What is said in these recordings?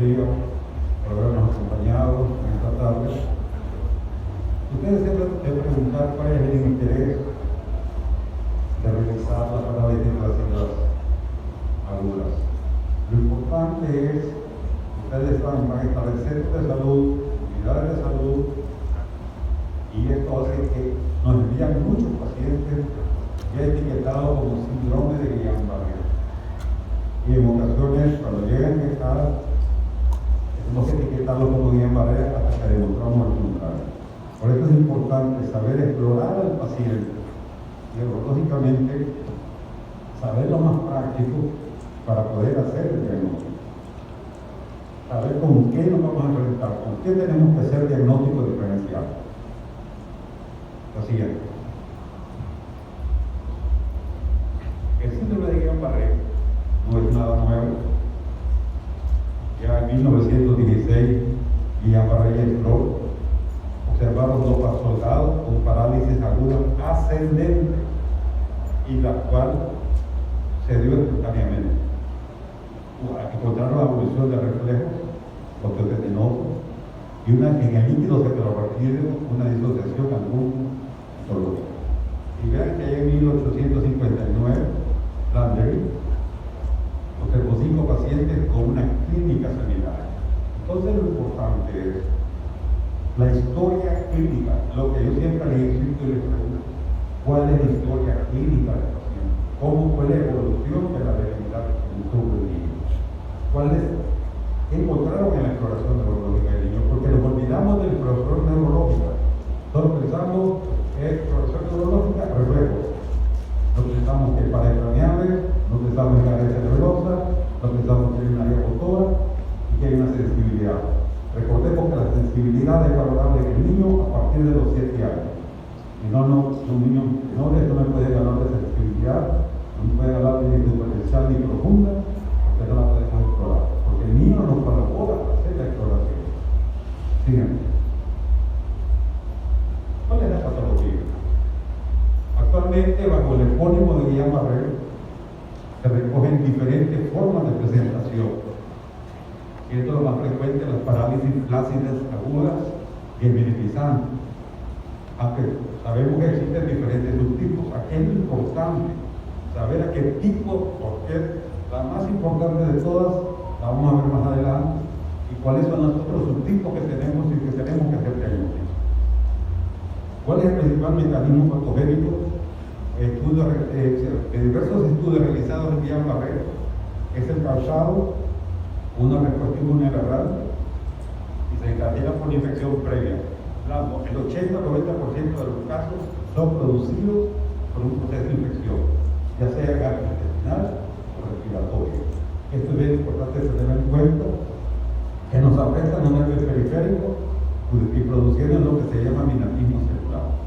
días por habernos acompañado en esta tarde. Ustedes siempre deben preguntar cuál es el interés de realizar las parálisis de las agudas. Lo importante es, ustedes van a establecer centros de salud, unidades de salud, y esto hace que nos envían muchos pacientes ya etiquetados como síndrome de Guillain-Barré. Y en ocasiones, cuando llegan a estar, tenemos que etiquetarlos como Guillain-Barré hasta que demostramos el contrario. Por eso es importante saber explorar al paciente y, lógicamente, saber lo más práctico para poder hacer el diagnóstico. Saber con qué nos vamos a enfrentar, con qué tenemos que hacer diagnóstico diferencial. Lo siguiente. El síndrome de Guillain-Barré no es nada nuevo. Ya en 1916, Guillain-Barré y Stroh observaron dos soldados con parálisis aguda ascendente y la cual se dio espontáneamente. Encontraron la evolución de reflejos osteotendinosos y en el líquido cefalorraquídeo una disociación algún dolor. Y vean que en 1859 Landry observó 5 pacientes con una clínica similar. Entonces lo importante es la historia clínica, lo que yo siempre les insisto y les pregunto, ¿cuál es la historia clínica del paciente? ¿Cómo fue la evolución de la debilidad que tuvo el niño? ¿Cuál es? ¿Qué encontraron en la exploración neurológica del niño? Porque nos olvidamos de la exploración neurológica. Solo pensamos en exploración neurológica, reflejos. No pensamos que es parancraneable, no pensamos en la red cerebrosa, no pensamos que hay una área motora y que hay una sensibilidad. Recordemos que la sensibilidad es valorable en el niño a partir de los 7 años. Y no un niño menor, esto no puede ganar de sensibilidad, no puede hablar de diferencial ni profunda, porque no la podemos explorar. Porque el niño nos colabora para hacer la exploración. Siguiente. ¿Cuál es la patología? Actualmente, bajo el epónimo de Guillain-Barré, se recogen diferentes formas de presentación. Y esto es lo más frecuente, las parálisis flácidas agudas y beneficiantes. Aunque sabemos que existen diferentes subtipos, aquí es importante saber a qué tipo, porque la más importante de todas, la vamos a ver más adelante, y cuáles son los otros subtipos que tenemos y que tenemos que hacer diagnóstico. ¿Cuál es el principal mecanismo patogénico? De diversos estudios realizados en Guillain-Barré es el causado una respuesta inmunológica y se encadena por la infección previa. El 80-90% de los casos son producidos por un proceso de infección, ya sea gastrointestinal o respiratorio. Esto es bien importante tener en cuenta, que nos afecta en el nervio periférico y produciendo lo que se llama minatismo celular.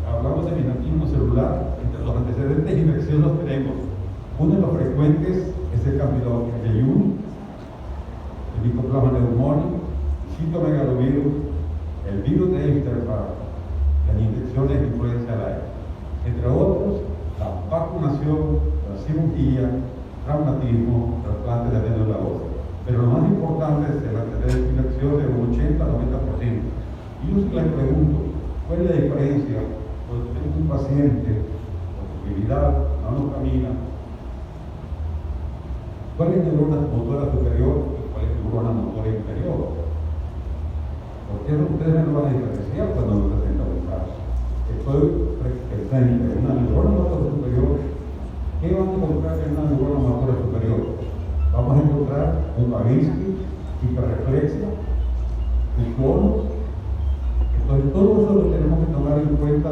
Hablamos de minatismo celular, entre los antecedentes infecciosos tenemos uno de los frecuentes es el Campylobacter jejuni, el Mycoplasma pneumoniae, el citomegalovirus, el virus de Epstein-Barr, las infecciones de influenza aérea, entre otros, la vacunación, la cirugía, traumatismo, trasplante de médula ósea. Pero lo más importante es el antecedente infeccioso de un 80-90%. Y yo sí les pregunto, ¿cuál es la diferencia cuando tengo un paciente con movilidad, no camina? ¿Cuál es neurona motora superior y cuál es neurona motora inferior? Porque ustedes me lo van a diferenciar cuando me presentan un caso. Estoy presente en una neurona motora superior. ¿Qué vamos a encontrar en una neurona motora superior? Vamos a encontrar un Babinski, hiperreflexia, clonos. Entonces, todo eso lo tenemos que tomar en cuenta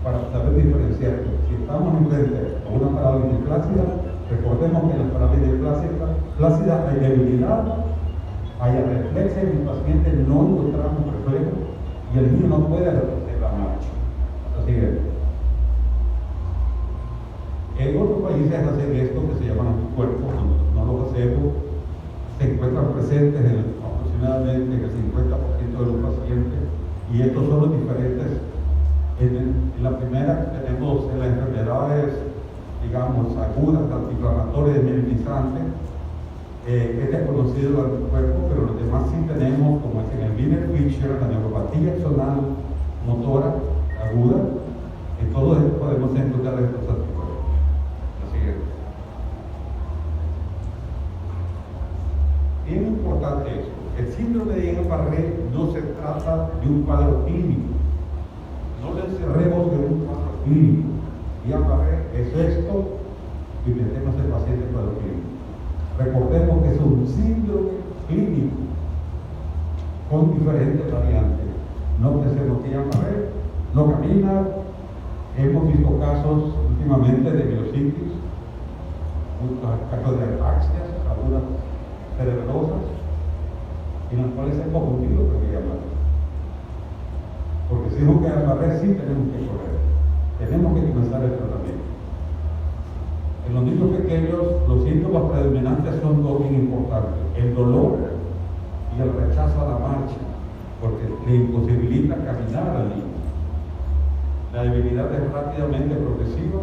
para saber diferenciar. Si estamos en frente a una parálisis flácida, recordemos que en las parálisis flácidas hay debilidad, hay reflexia en el paciente, no encontramos reflejo y el niño no puede retroceder la marcha. Así es. En otros países hacen esto que se llaman anticuerpos, no lo hacemos, se encuentran presentes aproximadamente en el 50% de los pacientes y estos son los diferentes. En la primera tenemos las enfermedades digamos, agudas, antiinflamatorias, desmineralizantes, es desconocido del cuerpo, pero los demás sí tenemos, como es en el Wiener-Fischer, la neuropatía axonal motora aguda, en todo esto podemos encontrar estos anticuerpos. Lo siguiente. Bien importante eso. El síndrome de Guillain-Barré no se trata de un cuadro clínico. No lo encerremos en un cuadro clínico. Guillain-Barré es esto y metemos al paciente en cuadro clínico. Recordemos que es un síndrome clínico con diferentes variantes. No pensemos que Guillain-Barré no camina. Hemos visto casos últimamente de miocitis, muchos casos de ataxias, algunas cerebrosas, en las cuales se ha confundido con Guillain-Barré. Porque si es un Guillain-Barré, sí tenemos que correr, tenemos que comenzar el tratamiento. En los niños pequeños, los síntomas predominantes son dos bien importantes: el dolor y el rechazo a la marcha, porque le imposibilita caminar al niño. La debilidad es rápidamente progresiva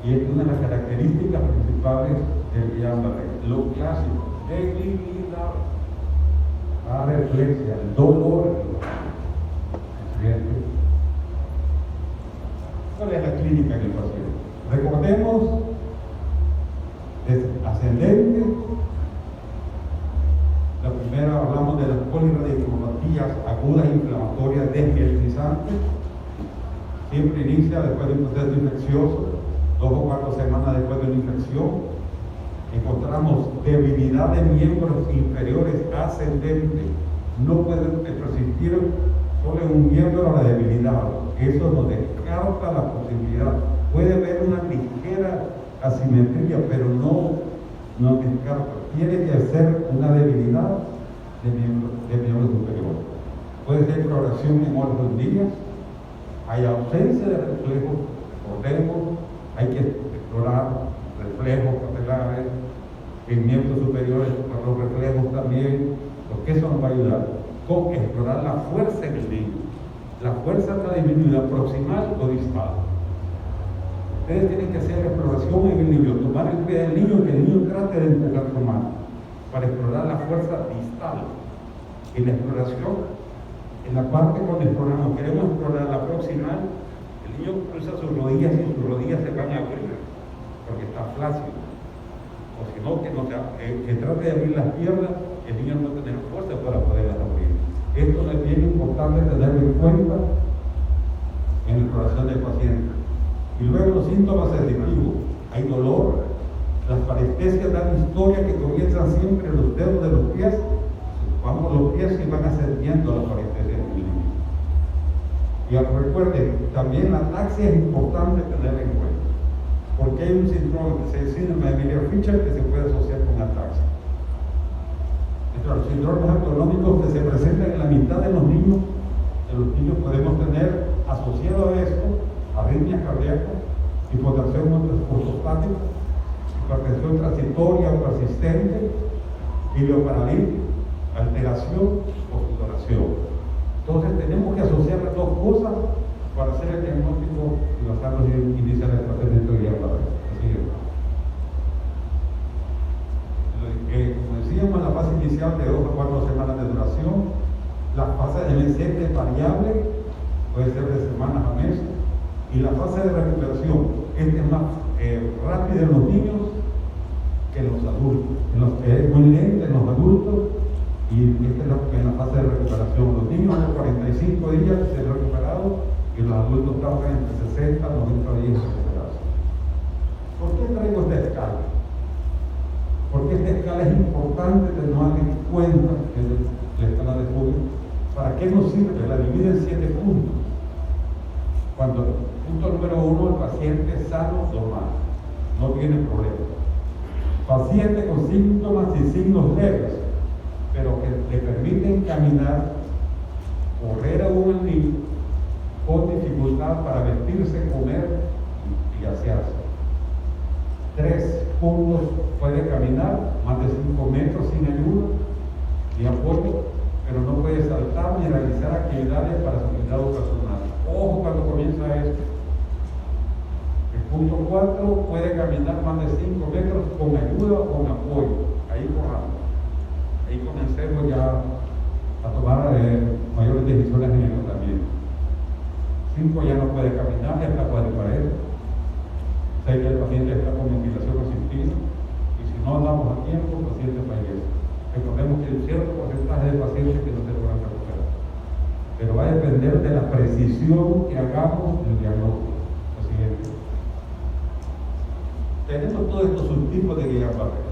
y es una de las características principales del Guillain-Barré. Lo clásico: debilidad, areflexia, el dolor. ¿Cuál es la clínica en el paciente? Recordemos, es ascendente. La primera, hablamos de las poliradiculopatías agudas inflamatorias desmielizantes. Siempre inicia después de un proceso infeccioso, 2 o 4 semanas después de una infección. Encontramos debilidad de miembros inferiores ascendente. No puede persistir solo en un miembro la debilidad. Eso nos descarta la posibilidad. Puede haber una ligera asimetría, pero no descarta. Tiene que ser una debilidad de miembros superiores. Puede ser exploración en órganos días. Hay ausencia de reflejos, recordemos, hay que explorar reflejos capilares en miembros superiores, los reflejos también, porque eso nos va a ayudar con explorar la fuerza en el niño. La fuerza está disminuida, proximal o distal. Ustedes tienen que hacer la exploración en el niño, tomar el pie del niño y que el niño trate de empujar su mano para explorar la fuerza distal. En la exploración, en la parte cuando exploramos, queremos explorar la proximal, el niño cruza sus rodillas y sus rodillas se van a abrir porque está flácido. O si no, que trate de abrir las piernas, el niño no va a tener fuerza para poderlas abrir. Esto es bien importante tenerlo en cuenta en la exploración del paciente. Y luego los síntomas sensitivos. Hay dolor, las parestesias dan historia que comienzan siempre en los dedos de los pies. Vamos los pies y van ascendiendo a la parestesia del niño. Y recuerden, también la ataxia es importante tenerla en cuenta, porque hay un síndrome que se llama síndrome de Wiener-Fischer que se puede asociar con ataxia. Entre los síndromes autonómicos que se presentan en la mitad de los niños podemos tener asociado a esto arritmias cardíacas, hipotensión ortostática, hipertensión transitoria o persistente, ileoparalítica, alteración o sudoración. Entonces tenemos que asociar las dos cosas para hacer el diagnóstico y basarnos en iniciar el tratamiento de Guillain-Barré. Como decíamos, la fase inicial de 2 a 4 semanas de duración, la fase emergente es variable, puede ser de semanas a meses, y la fase de recuperación es más rápida en los niños que en los adultos. Es muy lenta en los adultos, y esta es en la fase de recuperación. Los niños a los 45 días se han recuperado y los adultos tardan entre 60 y 90 días en recuperarse. ¿Por qué traigo esta escala? Porque esta escala es importante tenerla en cuenta, que es la escala de Fugger. ¿Para qué nos sirve? La divide en 7 puntos. Cuando punto número 1, el paciente sano, normal, no tiene problema. Paciente con síntomas y signos leves, pero que le permiten caminar, correr aún al niño, con dificultad para vestirse, comer y asearse. 3 puntos: puede caminar más de 5 metros sin ayuda ni apoyo, pero no puede saltar ni realizar actividades para su cuidado personal. Ojo cuando comienza esto. Es Punto 4, puede caminar más de 5 metros con ayuda o con apoyo. Ahí corramos. Ahí comencemos ya a tomar mayores decisiones en el tratamiento. 5 ya no puede caminar, ya está fuera de pared. 6 el paciente está con ventilación asistida. Y si no andamos a tiempo, el paciente fallece. Recordemos que hay un cierto porcentaje de pacientes que no se logran recuperar. Pero va a depender de la precisión que hagamos del diagnóstico. Lo siguiente. Tenemos todos estos subtipos de Guillain-Barré.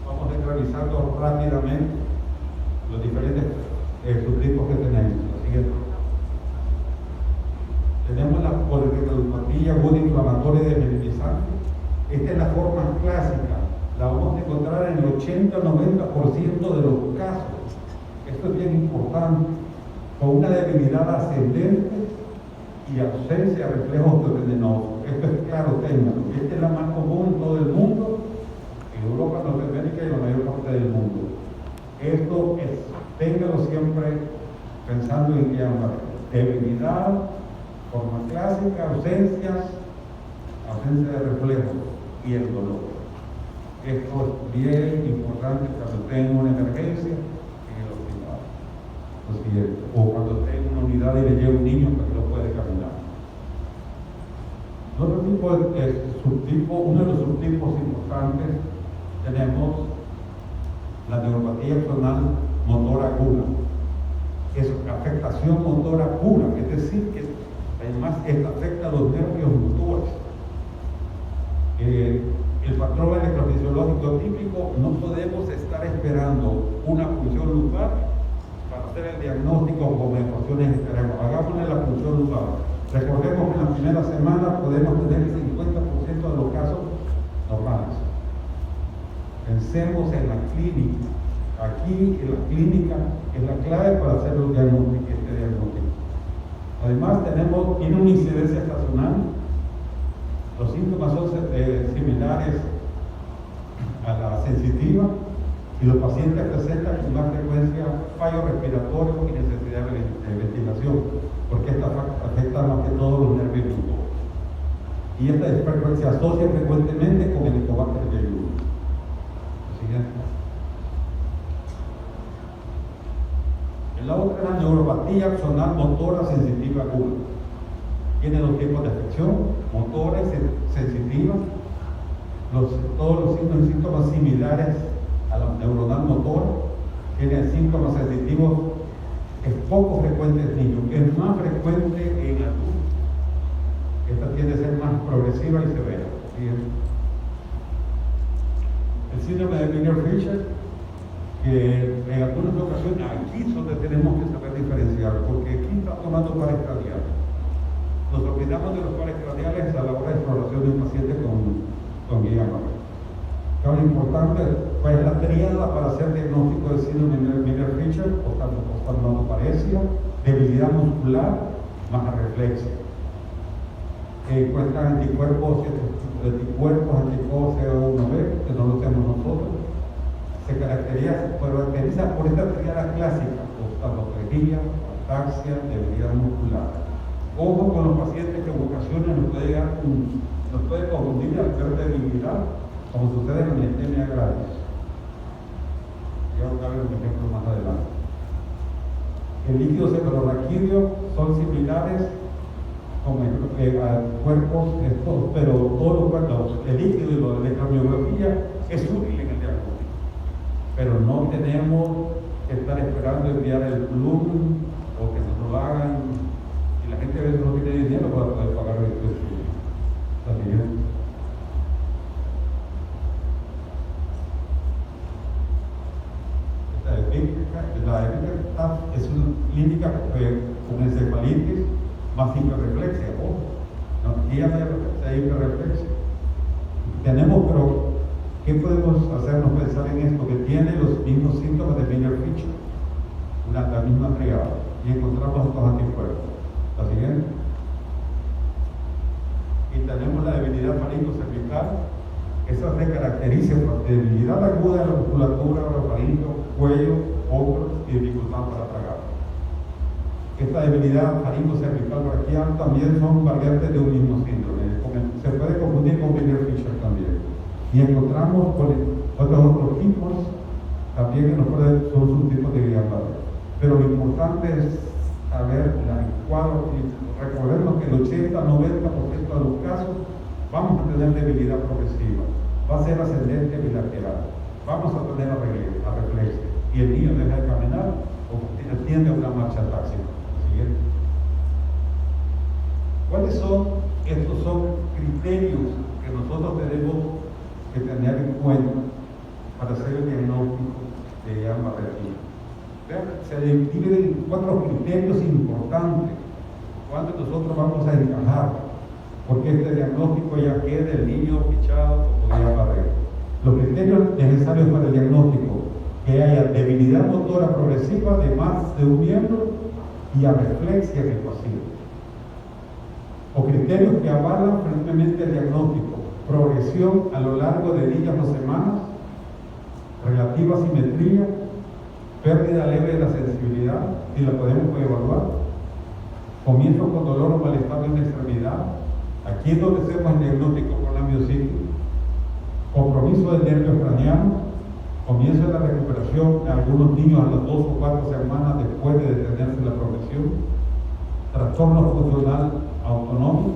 Vamos a ir revisando rápidamente los diferentes subtipos que tenemos. Lo siguiente. Tenemos la poliretinopatía aguda inflamatoria desmineralizante. Esta es la forma clásica. La vamos a encontrar en el 80-90% de los casos. Esto es bien importante. Con una debilidad ascendente y ausencia de reflejos osteotendinosos. Esto es claro, técnico. Esta es la más común en todo el mundo, en Europa, Norteamérica y en la mayor parte del mundo. Esto es, téngalo siempre pensando en Guillain-Barré. Debilidad, forma clásica, ausencia de reflejos y el dolor. Esto es bien importante cuando tenga una emergencia en el hospital. Lo siguiente. O cuando esté en una unidad y le lleve un niño que no puede caminar. Otro tipo de subtipo, uno de los subtipos importantes, tenemos la neuropatía axonal motora aguda. Es afectación motora pura, es decir, que además esta afecta a los nervios motores. El patrón electrofisiológico típico, no podemos estar esperando una punción lumbar para hacer el diagnóstico con ecuaciones extremas. Hagámosle la punción lumbar. Recordemos que en la primera semana podemos tener el 50% de los casos normales. Pensemos en la clínica. Aquí, en la clínica, es la clave para hacer este diagnóstico. Además, tiene una incidencia estacional. Los síntomas son similares a la sensitiva y los pacientes presentan con más frecuencia fallo respiratorio y necesidad de ventilación, porque esta afecta más que todo los nervios motores. Y esta se asocia frecuentemente con el Helicobacter pyogenes. Lo siguiente. La otra es la neuropatía axonal motora sensitiva aguda. Tiene dos tipos de afección, motora y sensitiva. Todos los síntomas similares a la neuronal motora. Tiene síntomas sensitivos, es poco frecuente en niños, es más frecuente en adultos. Esta tiende a ser más progresiva y severa. El síndrome de Miller-Fisher, que en algunas ocasiones aquí es donde tenemos que saber diferenciar, porque aquí está tomando pares craniales. Nos olvidamos de los pares craniales a la hora de exploración de un paciente con Guillain-Barré. Lo importante es la tríada para hacer diagnóstico del síndrome de Miller-Fisher, oftalmoparesia, debilidad muscular, más reflexia. Encuentran anticuerpos anti-COCO1B, que no lo tenemos nosotros. Se caracteriza por esta tríada clásica: oftalmoplegia, ataxia, debilidad muscular. Ojo con los pacientes que en ocasiones nos puede confundir al ver debilidad, como sucede en la miastenia gravis. Ya voy a ver un ejemplo más adelante. El líquido cefalorraquídeo son similares como cuerpos estos, pero todos los cuerpos, el líquido y la electromiografía es útil en el diagnóstico. Pero no tenemos que estar esperando enviar el plum o que nos lo hagan, y la gente a veces no tiene dinero para poder pagar el estudio. La siguiente. La epígrafta es una clínica con encefalitis más hiperreflexia, no hay hiperreflexia. Tenemos, pero ¿qué podemos hacernos pensar en esto? Que tiene los mismos síntomas de Miller-Fisher, la misma triada, y encontramos estos anticuerpos. La siguiente. Y tenemos la debilidad faringocervical. Esa se caracteriza por debilidad aguda de la musculatura, faringo, cuello, hombros y dificultad para tragar. Esta debilidad faringo-cervical-braquial también son variantes de un mismo síndrome. Se puede confundir con Miller-Fisher también. Y encontramos otros tipos también que son subtipos de Guillain-Barré. Pero lo importante es saber el cuadro y recordemos que el 80-90% de los casos vamos a tener debilidad progresiva, va a ser ascendente bilateral, vamos a tener reflexia y el niño deja de caminar o tiende a una marcha táxica. Siguiente. ¿Cuáles son? Estos son criterios que nosotros tenemos que tener en cuenta para hacer el diagnóstico de Guillain-Barré. Se dividen en 4 criterios importantes cuando nosotros vamos a encajar, porque este diagnóstico ya queda el niño fichado o Guillain-Barré. Los criterios necesarios para el diagnóstico: que haya debilidad motora progresiva de más de un miembro y areflexia en el paciente. O criterios que avalan firmemente el diagnóstico: progresión a lo largo de días o semanas, relativa simetría, pérdida leve de la sensibilidad, si la podemos evaluar, comienzo con dolor o malestar en la extremidad, aquí es donde hacemos el diagnóstico con la miocitis, compromiso del nervio craneano, comienzo de la recuperación en algunos niños a las 2 o 4 semanas después de detenerse la progresión, trastorno funcional autonómico,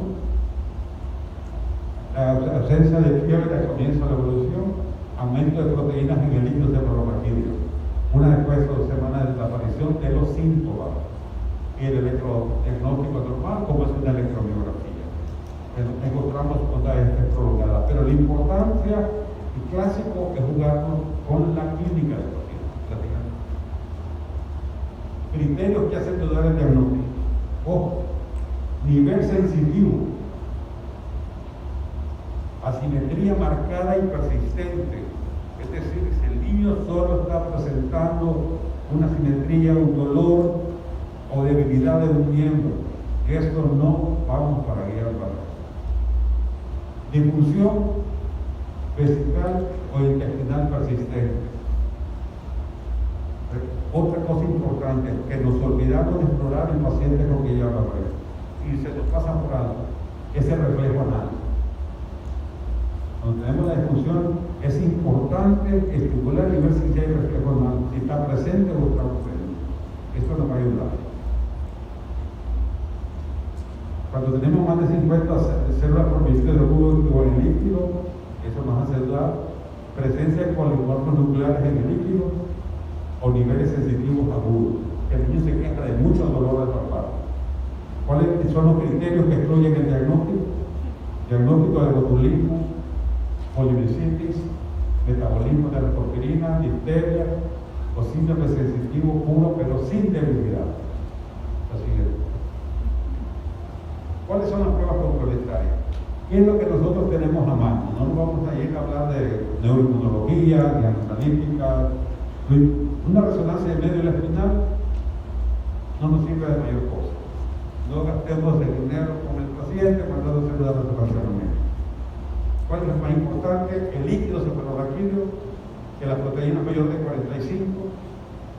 la ausencia de fiebre al comienzo de la evolución, aumento de proteínas en el líquido cefalorraquídeo. Una después de 2 semanas de la aparición de los síntomas y el electrodiagnóstico normal, como es una electromiografía. Encontramos ondas prolongadas, pero la importancia y clásico es jugarnos con la clínica del paciente. Criterios que hacen dudar el diagnóstico. Ojo, nivel sensitivo, asimetría marcada y persistente. Es decir, si el niño solo está presentando una asimetría, un dolor o debilidad de un miembro, esto no vamos para Guillain-Barré. Difusión vesical o intestinal persistente. Otra cosa importante, que nos olvidamos de explorar el paciente con Guillain-Barré y se nos pasa por alto, es el reflejo anal. Cuando tenemos la disfunción, es importante estimular y ver si hay reflejo anal, si está presente o está ausente. Esto nos va a ayudar. Cuando tenemos más de 50 células por mililitro cúbico en el líquido, eso nos hace dudar. Presencia de polimorfos nucleares en el líquido o niveles sensitivos agudos. El niño se queja de mucho dolor de parpado. ¿Cuáles son los criterios que excluyen el diagnóstico? Diagnóstico de botulismo, polimiositis, metabolismo de la porfirina, difteria o síndrome sensitivo puro pero sin debilidad. Así es. ¿Cuáles son las pruebas complementarias? ¿Qué es lo que nosotros tenemos a mano? No nos vamos a ir a hablar de neuroinmunología, ni analítica. Una resonancia de médula espinal no nos sirve de mayor cosa. No gastemos el dinero con el paciente mandando células de resonancia. ¿Cuál es lo más importante? El líquido cefalorraquídeo, que la proteína mayor de 45,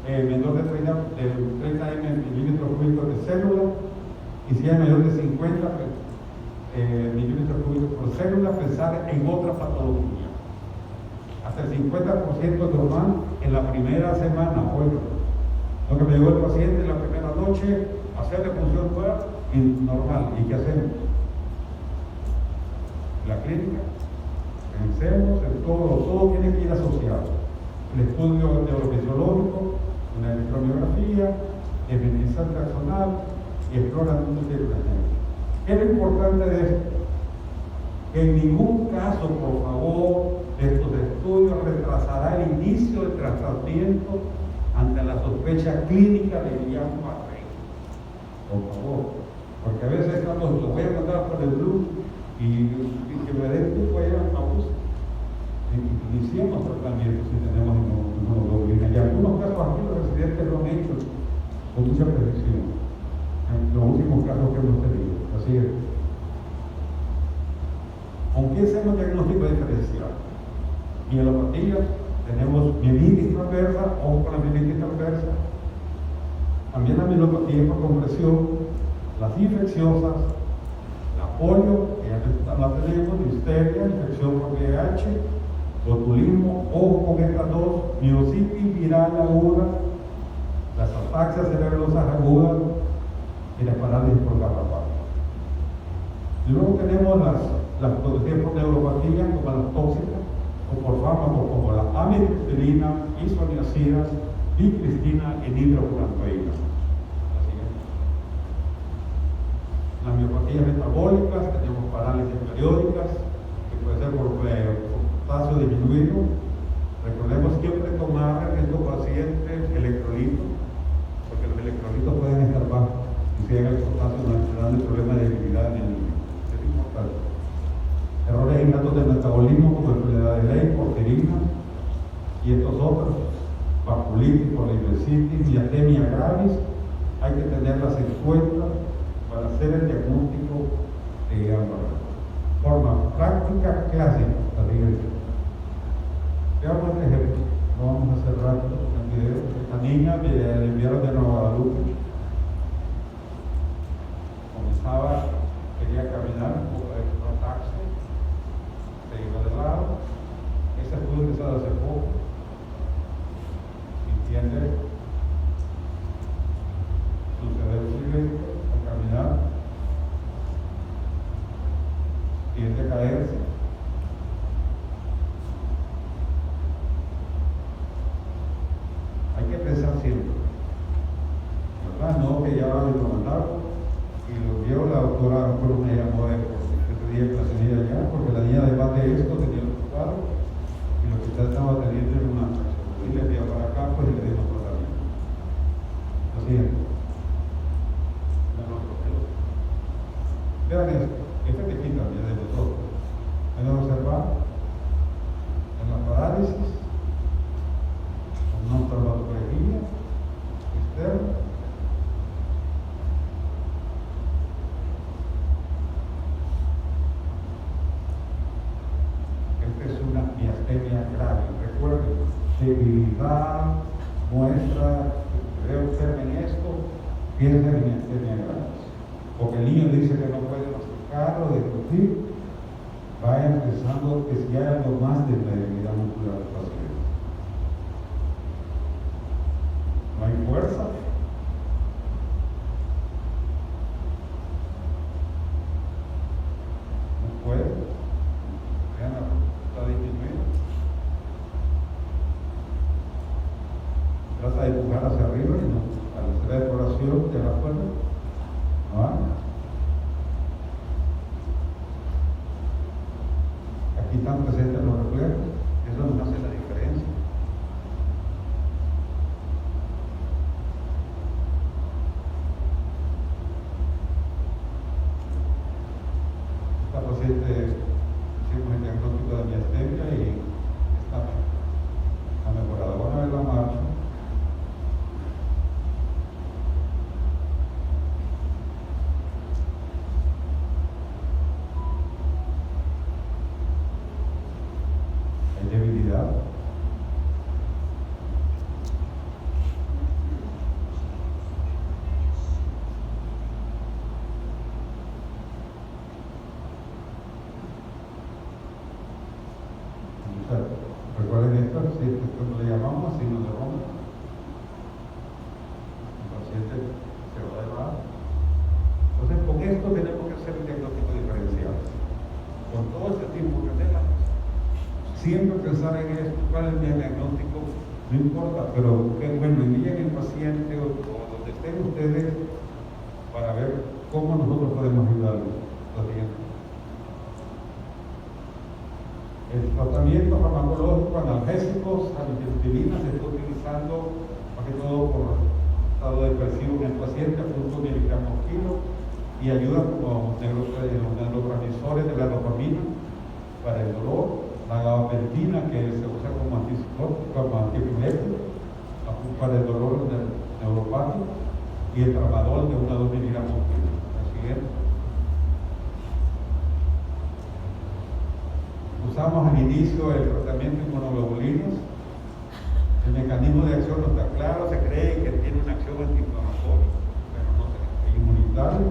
menor de 30 milímetros cúbicos de célula, y si es mayor de 50 milímetros cúbicos por célula, pensar en otra patología. Hasta el 50% normal en la primera semana. Oiga, lo que me llegó el paciente en la primera noche, hacerle función fuera y normal. ¿Y qué hacemos? La clínica, pensemos en todo tiene que ir asociado. El estudio neurofisiológico, una electromiografía, evidencia taxonal y exploramiento de la gente. ¿Qué es lo importante de esto? Que en ningún caso, por favor, estos estudios retrasará el inicio del tratamiento ante la sospecha clínica de Guillain-Barré. Por favor, porque a veces lo voy a mandar por el blue y que me den tu cuello a uso. Iniciemos tratamiento si tenemos inmunoglobulina. Y en algunos casos aquí los residentes lo han hecho con mucha precisión. En los últimos casos que hemos tenido. Así es. ¿Con qué hacemos diagnóstico diferencial? Mielopatía, tenemos mielitis transversa, ojo con la mielitis transversa, También la mielopatía por compresión, las infecciosas, la polio, que ya la tenemos, difteria, infección por VIH, botulismo, ojo con estas dos, miositis viral aguda, las ataxias cerebrosas agudas y las parálisis por garrapata. Y luego tenemos las producidas por neuropatía, como las tóxicas, o por fármacos como la amitriptilina, isoniazida, bicristina y nitrofurantoína. Las miopatías metabólicas, tenemos parálisis periódicas, que puede ser por potasio disminuido. Recordemos siempre tomar en estos pacientes electrolitos, porque los electrolitos pueden estar bajos. Y si el potasio no está dando el problema de debilidad en el niño. Es importante. Errores innatos del metabolismo como enfermedad de Leigh, porfirina y estos otros, vasculitis, poliomiyelitis, miastenia gravis, hay que tenerlas en cuenta para hacer el diagnóstico de ambas. Forma práctica clásica, la siguiente. Veamos este ejemplo, lo vamos a hacer rápido en el video. Esta niña le enviaron de Nueva Guadalupe. Comenzaba, quería caminar, un poco de taxi, se iba de lado. Ese estudio empezado hace poco. ¿Entiende? Sucede el siguiente, al caminar, tiende a caerse. Hay que pensar siempre, ¿verdad? No que ya lo mandaron y lo vio la doctora, por me llamó ese día que la tenía allá, porque la niña además de esto tenía el cuadro y lo que usted estaba teniendo era una atracción. Y le envió para acá, pues y le dimos tratamiento. Así es. Vean esto, este te quita de nosotros. Pueden observar en la parálisis, una traumatología externa. Esta es una miastenia grave. Recuerden, debilidad muestra, veo usted en esto, piensa en miastenia grave. Porque el niño dice que no puede masticar o discutir, vayan pensando que si hay algo más de la debilidad muscular del paciente. No hay fuerza. No puede. Vean, está disminuido. Trata de empujar hacia arriba y no. Al hacer la exploración de la cuerda. Aquí están presentes los reflejos, eso nos hace la diferencia. Esta paciente hicimos el diagnóstico de miastenia y está mejorada. Van a ver la marcha. Recuerden esto, como le llamamos signo de Roma. El paciente se va de lado. Entonces, con esto tenemos que hacer un diagnóstico diferencial. Con todo este tipo de temas, siempre pensar en esto, cuál es mi diagnóstico, no importa, pero que bueno, envíen el paciente o donde estén ustedes para ver cómo nosotros podemos ayudarlos. El tratamiento farmacológico, analgésicos, amitriptilina se está utilizando más que todo por estado depresivo en el paciente a 0.5 miligramos kilo y ayuda como neurotransmisores de la dopamina para el dolor, la gabapentina que se usa como antipsicótico, como antiepiléptico para el dolor neuropático y el tramadol de 1 a 2 miligramos kilo. Así es. Usamos al inicio el tratamiento de inmunoglobulinas. El mecanismo mecanismo de acción no está claro, se cree que tiene una acción antiinflamatoria, pero no se cree. Inmunitario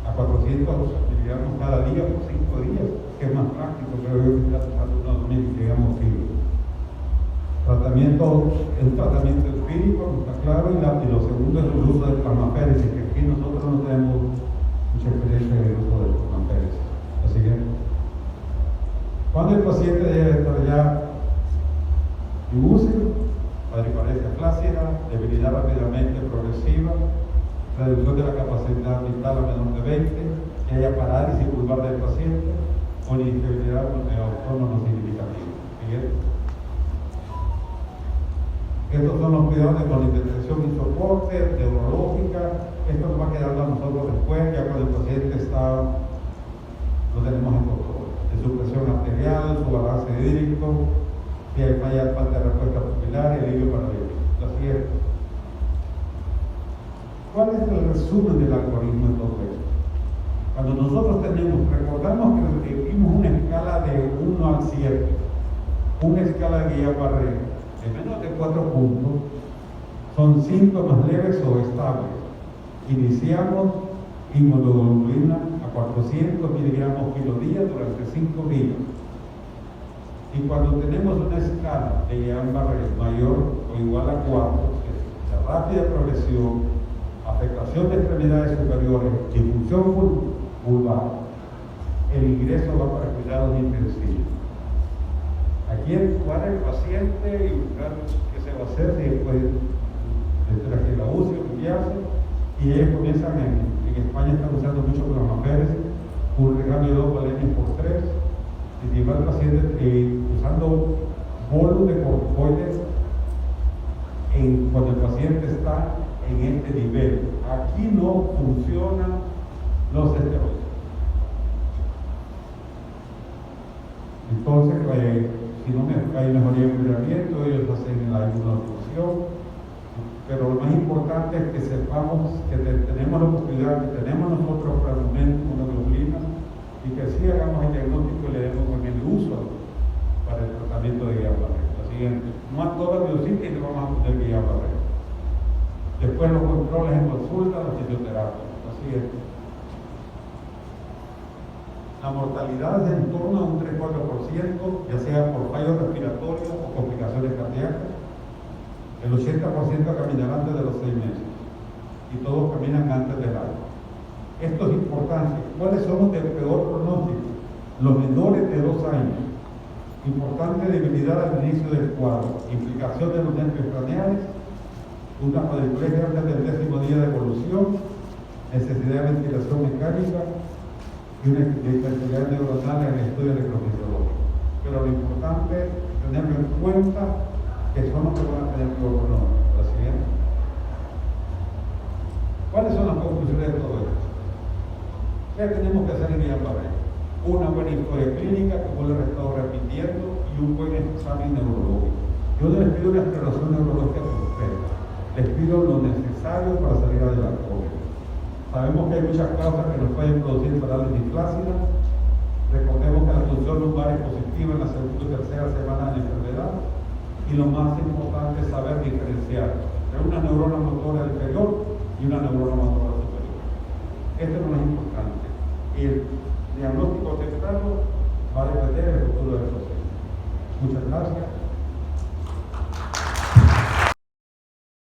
a 400 miligramos cada día por 5 días, que es más práctico, pero yo que está usando unos miligramos kilo. Tratamiento, el tratamiento empírico no está claro, y lo segundo es el uso de plasmaféresis, que aquí nosotros no tenemos mucha experiencia en el uso de plasmaféresis. La siguiente. Cuando el paciente debe estar ya lúcido, paresía flácida, debilidad rápidamente progresiva, reducción de la capacidad vital a menor de 20, que haya parálisis pulmonar del paciente o inestabilidad autónoma significativa. ¿Bien? Estos son los cuidados de monitorización y soporte, neurológica. Esto nos va quedando a nosotros después, ya cuando el paciente está, lo tenemos en control. De su presión arterial, su balance hídrico, si hay falta de respuesta pupilar y alivio para vivir. La siguiente. ¿Cuál es el resumen del algoritmo de todo esto? Cuando nosotros recordamos que vimos una escala de 1 al 7, una escala de Guillain-Barré de menos de 4 puntos, son síntomas leves o estables. Iniciamos inmunoglobulina a 400 miligramos kilo día durante 5 días. Y cuando tenemos una escala de Guillain-Barré mayor o igual a 4, es la rápida progresión, afectación de extremidades superiores, disfunción vulvar, el ingreso va para cuidados intensivos. Aquí actuar el paciente y buscar qué se va a hacer si después de la UCI o limpiarse, y ellos comienzan en España están usando mucho plasmaféresis, un recambio de 2 valenios por 3, y llevar al paciente usando bolos de corticoides cuando el paciente está en este nivel. Aquí no funcionan los esteroides. Entonces, si no hay mejoría en el entrenamiento, ellos hacen la inmunosupresión, pero lo más importante es que sepamos que tenemos la posibilidad, que tenemos nosotros para el momento inmunoglobulinas, y que sí hagamos el diagnóstico y le demos también el uso para el tratamiento de Guillain-Barré. La siguiente, no a toda biopsia le vamos a poner Guillain-Barré. Después los controles en consulta, la fisioterapia. La siguiente. La mortalidad es en torno a un 3-4%, ya sea por fallos respiratorios o complicaciones cardíacas. El 80% caminará antes de los 6 meses y todos caminan antes del año. Esto es importante. ¿Cuáles son los de peor pronóstico? Los menores de 2 años. Importante debilidad al inicio del cuadro, implicación de los nervios craneales, una cuadriplegia antes del 10º día de evolución, necesidad de ventilación mecánica y una hiperactividad neuronal en el estudio electrofisiológico. Pero lo importante es tenerlo en cuenta que son los que van a tener peor pronóstico. La siguiente. ¿Cuáles son las conclusiones de todo esto? ¿Qué tenemos que hacer en Guillain-Barré? Una buena historia clínica, como lo he estado repitiendo, y un buen examen neurológico. Yo no les pido una exploración neurológica completa, les pido lo necesario para salir adelante. Sabemos que hay muchas causas que nos pueden producir parálisis flácida. Recordemos que la función lumbar es positiva en la segunda y tercera semana de la enfermedad, y lo más importante es saber diferenciar entre una neurona motora inferior y una neurona motora superior. Esto es lo más importante. Y el diagnóstico temprano va a depender del futuro del paciente. Muchas gracias.